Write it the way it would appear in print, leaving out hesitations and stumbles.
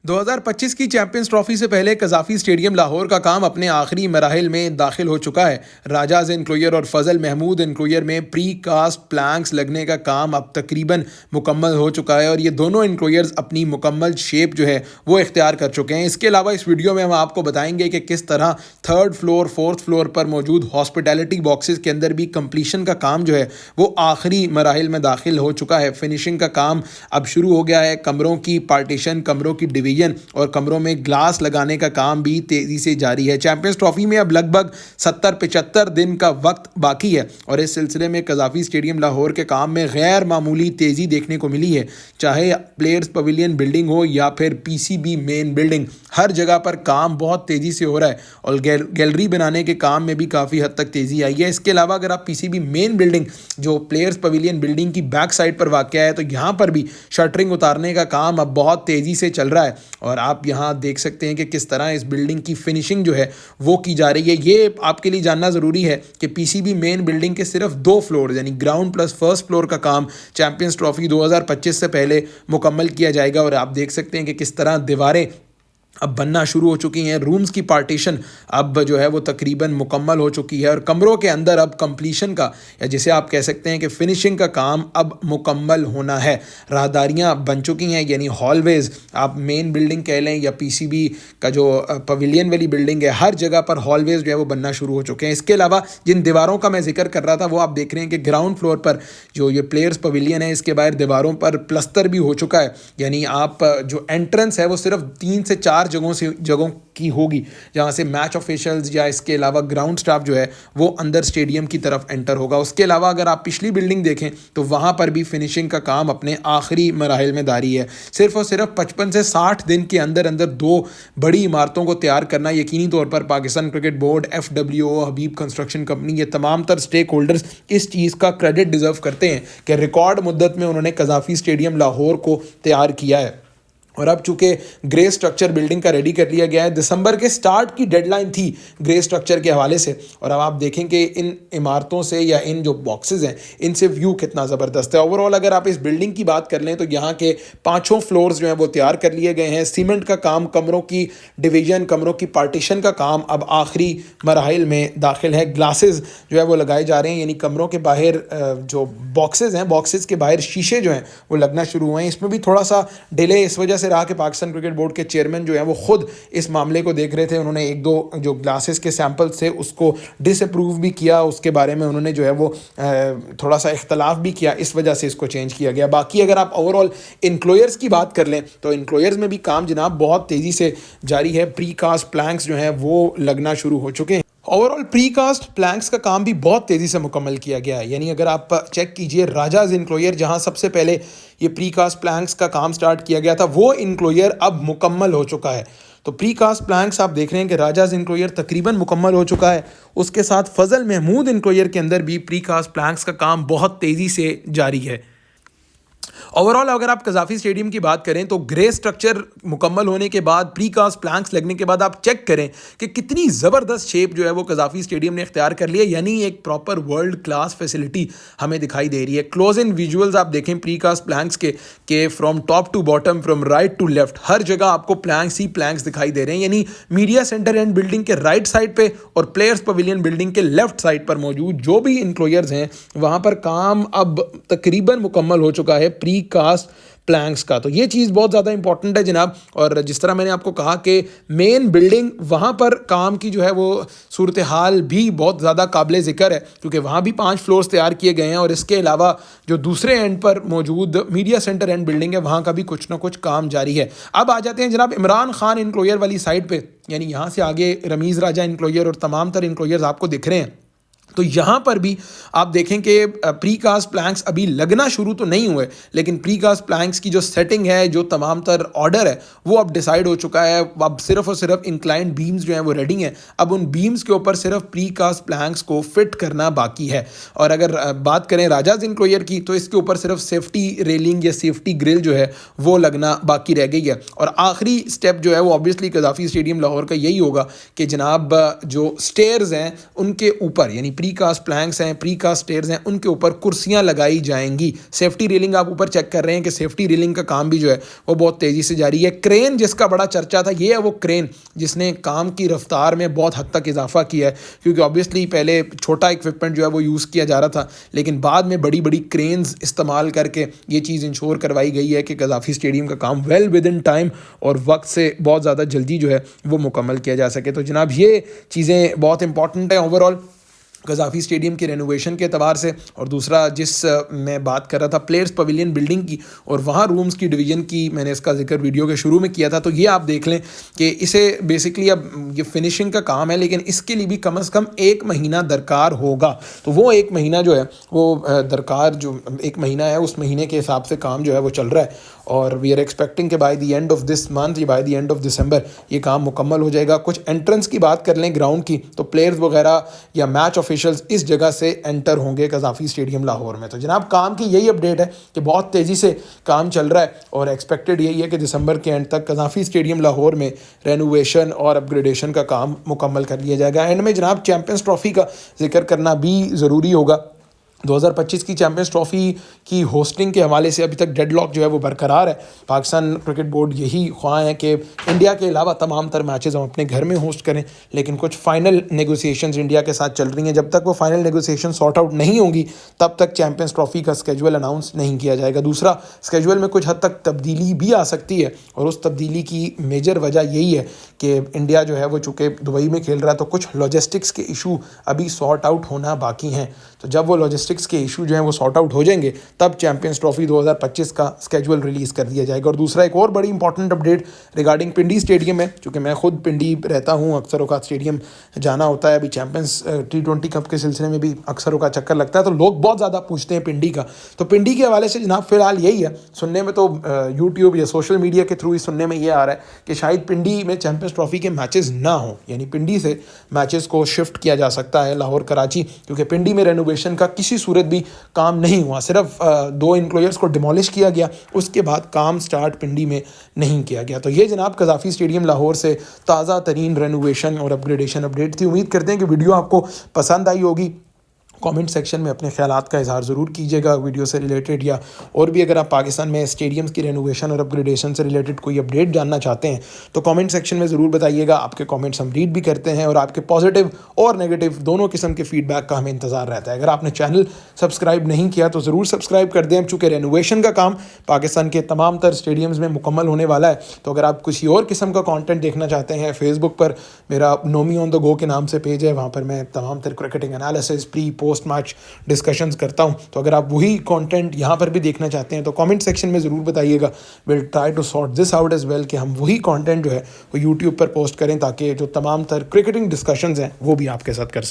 2025 की champions trophy से पहले कज़ाफ़ी स्टेडियम लाहौर का काम अपने आखिरी मराहिल में दाखिल हो चुका है। राजाज इनक्लोयर और फजल महमूद इनक्लोयर में प्री कास्ट प्लैंक्स लगने का काम अब तकरीबन मुकम्मल हो चुका है और ये दोनों इनक्लोयर्स अपनी मुकम्मल शेप जो है वो इख्तियार कर चुके हैं। इसके अलावा इस वीडियो में हम आपको बताएंगे कि किस तरह थर्ड फ्लोर फोर्थ फ्लोर पर मौजूद हॉस्पिटैलिटी बॉक्सेस के अंदर भी कंप्लीशन का काम जो है वो आखिरी मराहिल में दाखिल हो चुका है। फिनिशिंग का काम अब शुरू हो गया है। कमरों की पार्टीशन, कमरों की डिवीजन और कमरों में ग्लास लगाने का काम भी तेज़ी से जारी है। चैंपियंस ट्रॉफी में अब लगभग 70-75 दिन का वक्त बाकी है और इस सिलसिले में कज़ाफ़ी स्टेडियम लाहौर के काम में गैर मामूली तेज़ी देखने को मिली है। चाहे प्लेयर्स पवेलियन बिल्डिंग हो या फिर पीसीबी मेन बिल्डिंग, हर जगह पर काम बहुत तेज़ी से हो रहा है और गैलरी बनाने के काम में भी काफ़ी हद तक तेज़ी आई है। इसके अलावा अगर आप पीसीबी मेन बिल्डिंग जो प्लेयर्स पवेलियन बिल्डिंग की बैक साइड पर वाक़या है तो यहाँ पर भी शटरिंग उतारने का काम अब बहुत तेज़ी से चल रहा है और आप यहाँ देख सकते हैं कि किस तरह इस बिल्डिंग की फिनिशिंग जो है वो की जा रही है। ये आपके लिए जानना ज़रूरी है कि पीसीबी मेन बिल्डिंग के सिर्फ 2 फ्लोर यानी ग्राउंड प्लस फर्स्ट फ्लोर का काम चैंपियंस ट्रॉफी 2025 से पहले मुकम्मल किया जाएगा और आप देख सकते हैं कि किस तरह दीवारें अब बनना शुरू हो चुकी हैं। रूम्स की पार्टीशन अब जो है वो तकरीबन मुकम्मल हो चुकी है और कमरों के अंदर अब कंप्लीशन का या जिसे आप कह सकते हैं कि फिनिशिंग का काम अब मुकम्मल होना है। राहदारियां बन चुकी हैं यानी हॉलवेज़ आप मेन बिल्डिंग कह लें या पीसीबी का जो पवेलियन वाली बिल्डिंग है, हर जगह पर हॉलवेज़ जो है वो बनना शुरू हो चुके हैं। इसके अलावा जिन दीवारों का मैं जिक्र कर रहा था वो आप देख रहे हैं कि ग्राउंड फ्लोर पर जो ये प्लेयर्स पवेलियन है इसके बाहर दीवारों पर प्लस्तर भी हो चुका है। यानी आप जो एंट्रेंस है वो सिर्फ 3 से 4 जगहों की होगी जहां से मैच ऑफिशियल्स या इसके अलावा ग्राउंड स्टाफ जो है वो अंदर स्टेडियम की तरफ एंटर होगा। उसके अलावा अगर आप पिछली बिल्डिंग देखें तो वहां पर भी फिनिशिंग का काम अपने आखिरी मराहिल में जारी है। सिर्फ और सिर्फ 55 से 60 दिन के अंदर अंदर 2 बड़ी इमारतों को तैयार करना यकीनी तौर पर पाकिस्तान क्रिकेट बोर्ड, FWO, हबीब कंस्ट्रक्शन कंपनी, ये तमाम तर स्टेक होल्डर्स इस चीज़ का क्रेडिट डिजर्व करते हैं कि रिकॉर्ड मुद्दत में उन्होंने कज़ाफ़ी स्टेडियम लाहौर को तैयार किया है। और अब चूंकि ग्रे स्ट्रक्चर बिल्डिंग का रेडी कर लिया गया है, दिसंबर के स्टार्ट की डेडलाइन थी ग्रे स्ट्रक्चर के हवाले से और अब आप देखें कि इन इमारतों से या इन जो बॉक्सेस हैं इनसे व्यू कितना ज़बरदस्त है। ओवरऑल अगर आप इस बिल्डिंग की बात कर लें तो यहाँ के 5 फ्लोर्स जो हैं वो तैयार कर लिए गए हैं। सीमेंट का काम, कमरों की डिवीजन, कमरों की पार्टीशन का काम अब आखिरी मराहिल में दाखिल है। ग्लासेस जो है वो लगाए जा रहे हैं यानी कमरों के बाहर जो बॉक्सेस हैं, बॉक्सेस के बाहर शीशे जो हैं वो लगना शुरू हुए हैं। इसमें भी थोड़ा सा डिले इस वजह से रहा कि पाकिस्तान क्रिकेट बोर्ड के चेयरमैन जो हैं वो खुद इस मामले को देख रहे थे। उन्होंने 1-2 जो ग्लासेस के सैंपल्स थे उसको डिसअप्रूव भी किया, उसके बारे में उन्होंने जो है वो थोड़ा सा इख्तलाफ भी किया, इस वजह से इसको चेंज किया गया। बाकी अगर आप ओवरऑल इनक्लोयर्स की बात कर लें तो इनक्लोयर्स में भी काम जनाब बहुत तेज़ी से जारी है। प्री कास्ट प्लैंक्स जो हैं वो लगना शुरू हो चुके हैं। ओवरऑल प्री कास्ट प्लैंक्स का काम भी बहुत तेज़ी से मुकम्मल किया गया है। यानी अगर आप चेक कीजिए राजाज इनक्लोयर जहां सबसे पहले ये प्री कास्ट प्लैंक्स का काम स्टार्ट किया गया था वो इनक्लोयर अब मुकम्मल हो चुका है। तो प्री कास्ट प्लैंक्स आप देख रहे हैं कि राजाज इनक्लोयर तकरीबन मुकम्मल हो चुका है। उसके साथ फजल महमूद इनक्लोयर के अंदर भी प्री कास्ट प्लैंक्स का काम बहुत तेज़ी से जारी है। ओवरऑल अगर आप कज़ाफ़ी स्टेडियम की बात करें तो ग्रे स्ट्रक्चर मुकम्मल होने के बाद, प्री कास्ट प्लैंक्स लगने के बाद आप चेक करें कि कितनी ज़बरदस्त शेप जो है वो कज़ाफ़ी स्टेडियम ने इख्तियार कर लिया। यानी एक प्रॉपर वर्ल्ड क्लास फैसिलिटी हमें दिखाई दे रही है। क्लोज इन विजुअल्स आप देखें प्री कास्ट प्लैंक्स के from top to bottom, from right to left, हर जगह आपको प्लैंक्स ही प्लैंक्स दिखाई दे रहे हैं। यानी मीडिया सेंटर एंड बिल्डिंग के राइट साइड पे और प्लेयर्स पवेलियन बिल्डिंग के लेफ्ट साइड पर मौजूद जो भी इनक्लोयर्स हैं वहाँ पर काम अब तकरीबन मुकम्मल हो चुका है प्री कास्ट प्लैंक्स का। तो ये चीज़ बहुत ज़्यादा इंपॉर्टेंट है जनाब। और जिस तरह मैंने आपको कहा कि मेन बिल्डिंग वहाँ पर काम की जो है वो सूरत हाल भी बहुत ज़्यादा काबिल ज़िक्र है क्योंकि वहाँ भी 5 फ्लोर्स तैयार किए गए हैं और इसके अलावा जो दूसरे एंड पर मौजूद मीडिया सेंटर एंड बिल्डिंग है वहाँ का भी कुछ ना कुछ काम जारी है। अब आ जाते हैं जनाब इमरान खान इनक्लोयर वाली साइड पर, यानी यहाँ से आगे रमीज़ राजा इनक्लोयर और तमाम तर इनक्लोयर्स आपको दिख रहे हैं। तो यहाँ पर भी आप देखें कि प्री कास्ट प्लैंक्स अभी लगना शुरू तो नहीं हुए लेकिन प्री कास्ट प्लैंक्स की जो सेटिंग है, जो तमाम तर ऑर्डर है वो अब डिसाइड हो चुका है। अब सिर्फ और सिर्फ इंक्लाइंड बीम्स जो हैं वो रेडी हैं। अब उन बीम्स के ऊपर सिर्फ प्री कास्ट प्लैंक्स को फिट करना बाकी है। और अगर बात करें राजाज इनक्लोयर की तो इसके ऊपर सिर्फ सेफ्टी रेलिंग या सेफ्टी ग्रिल जो है वो लगना बाकी रह गई है। और आखिरी स्टेप जो है वो ऑब्वियसली कज़ाफ़ी स्टेडियम लाहौर का यही होगा कि जनाब जो स्टेयर्स हैं उनके ऊपर यानी प्री कास्ट प्लैंक्स हैं, प्री कास्ट स्टेयर्स हैं, उनके ऊपर कुर्सियाँ लगाई जाएंगी। सेफ्टी रेलिंग आप ऊपर चेक कर रहे हैं कि सेफ्टी रेलिंग का काम भी जो है वो बहुत तेज़ी से जारी है। क्रेन जिसका बड़ा चर्चा था, ये है वो क्रेन जिसने काम की रफ्तार में बहुत हद तक इजाफा किया है, क्योंकि ऑब्वियसली पहले छोटा इक्विपमेंट जो है वो यूज़ किया जा रहा था, लेकिन बाद में बड़ी बड़ी क्रेन्स इस्तेमाल करके ये चीज़ इंश्योर करवाई गई है कि गद्दाफ़ी स्टेडियम का काम वेल विद इन टाइम और वक्त से बहुत ज़्यादा जल्दी जो है वो मुकम्मल किया जा सके। तो जनाब ये चीज़ें बहुत इंपॉर्टेंट हैं ओवरऑल गद्दाफ़ी स्टेडियम के रेनोवेशन के एतबार से। और दूसरा जिस मैं बात कर रहा था प्लेयर्स पवेलियन बिल्डिंग की और वहाँ रूम्स की डिवीज़न की, मैंने इसका जिक्र वीडियो के शुरू में किया था, तो ये आप देख लें कि इसे बेसिकली अब ये फिनिशिंग का काम है, लेकिन इसके लिए भी कम से कम 1 महीना दरकार होगा। तो वो 1 महीना जो है वो दरकार जो 1 महीना है, उस महीने के हिसाब से काम जो है वो चल रहा है और वी आर एक्सपेक्टिंग कि by the end of this month या by the end of December ये काम मुकम्मल हो जाएगा। कुछ एंट्रेंस की बात कर लें ग्राउंड की, तो प्लेयर्स वगैरह या मैच ऑफिशियल्स इस जगह से एंटर होंगे गद्दाफ़ी स्टेडियम लाहौर में। तो जनाब काम की यही अपडेट है कि बहुत तेज़ी से काम चल रहा है और एक्सपेक्टेड यही है कि दिसंबर के एंड तक गद्दाफ़ी स्टेडियम लाहौर में रेनोवेशन और अपग्रेडेशन का काम मुकम्मल कर लिया जाएगा। एंड में जनाब चैम्पियंस ट्रॉफ़ी का जिक्र करना भी ज़रूरी होगा। 2025 की चैम्पियंस ट्रॉफ़ी की होस्टिंग के हवाले से अभी तक डेडलॉक जो है वो बरकरार है। पाकिस्तान क्रिकेट बोर्ड यही ख्वाह है कि इंडिया के अलावा तमाम तर मैचेस हम अपने घर में होस्ट करें, लेकिन कुछ फ़ाइनल नेगोशिएशंस इंडिया के साथ चल रही हैं। जब तक वो फाइनल नेगोशिएशन सॉर्ट आउट नहीं होंगी तब तक चैम्पियंस ट्रॉफ़ी का स्केजुअल अनाउंस नहीं किया जाएगा। दूसरा, स्केजुअल में कुछ हद तक तब्दीली भी आ सकती है और उस तब्दीली की मेजर वजह यही है कि इंडिया जो है वो चूँकि दुबई में खेल रहा है, तो कुछ लॉजिस्टिक्स के इशू अभी सॉर्ट आउट होना बाकी हैं। तो जब वो लॉजिस्टिक्स के इशू जो हैं वो सॉर्ट आउट हो जाएंगे तब चैम्पियंस ट्रॉफ़ी 2025 का स्केजुअल रिलीज़ कर दिया जाएगा। और दूसरा एक और बड़ी इंपॉर्टेंट अपडेट रिगार्डिंग पिंडी स्टेडियम है, क्योंकि मैं खुद पिंडी रहता हूँ, अक्सर औकात स्टेडियम जाना होता है। अभी चैम्पियंस T20 कप के सिलसिले में भी अक्सर औकात चक्कर लगता है, तो लोग बहुत ज़्यादा पूछते हैं पिंडी का। तो पिंडी के हवाले से जनाब फ़िलहाल यही है, सुनने में तो यूट्यूब या सोशल मीडिया के थ्रू ही सुनने में ये आ रहा है कि शायद पिंडी में चैम्पियंस ट्रॉफ़ी के मैचेस ना हों, यानी पिंडी से मैचेस को शिफ्ट किया जा सकता है लाहौर कराची, क्योंकि पिंडी में रेनोवेशन का किसी सूरत भी काम नहीं हुआ। सिर्फ 2 इनक्लोजर्स को डिमोलिश किया गया, उसके बाद काम स्टार्ट पिंडी में नहीं किया गया। तो ये जनाब गद्दाफ़ी स्टेडियम लाहौर से ताज़ा तरीन रेनोवेशन और अपग्रेडेशन अपडेट थी। उम्मीद करते हैं कि वीडियो आपको पसंद आई होगी। कमेंट सेक्शन में अपने ख्यालात का इज़हार ज़रूर कीजिएगा वीडियो से रिलेटेड, या और भी अगर आप पाकिस्तान में स्टेडियम्स की रेनोवेशन और अपग्रेडेशन से रिलेटेड कोई अपडेट जानना चाहते हैं तो कमेंट सेक्शन में ज़रूर बताइएगा। आपके कमेंट्स हम रीड भी करते हैं और आपके पॉजिटिव और नेगेटिव दोनों किस्म के फीडबैक का हमें इंतज़ार रहता है। अगर आपने चैनल सब्सक्राइब नहीं किया तो ज़रूर सब्सक्राइब कर दें, चूँकि रेनोवेशन का काम पाकिस्तान के तमाम तर स्टेडियम्स में मुकम्मल होने वाला है। तो अगर आप किसी और किस्म का कॉन्टेंट देखना चाहते हैं, फेसबुक पर मेरा नोमी ऑन द गो के नाम से पेज है, वहाँ पर मैं तमाम तर cricketing analysis, pre post match discussions करता हूं। तो अगर आप वही कंटेंट यहां पर भी देखना चाहते हैं तो कमेंट सेक्शन में ज़रूर बताइएगा। Will try to sort this out as well कि हम वही कंटेंट जो है वो यूट्यूब पर पोस्ट करें, ताकि जो तमाम तर क्रिकेटिंग डिस्कशंस हैं वो भी आपके साथ कर सकें।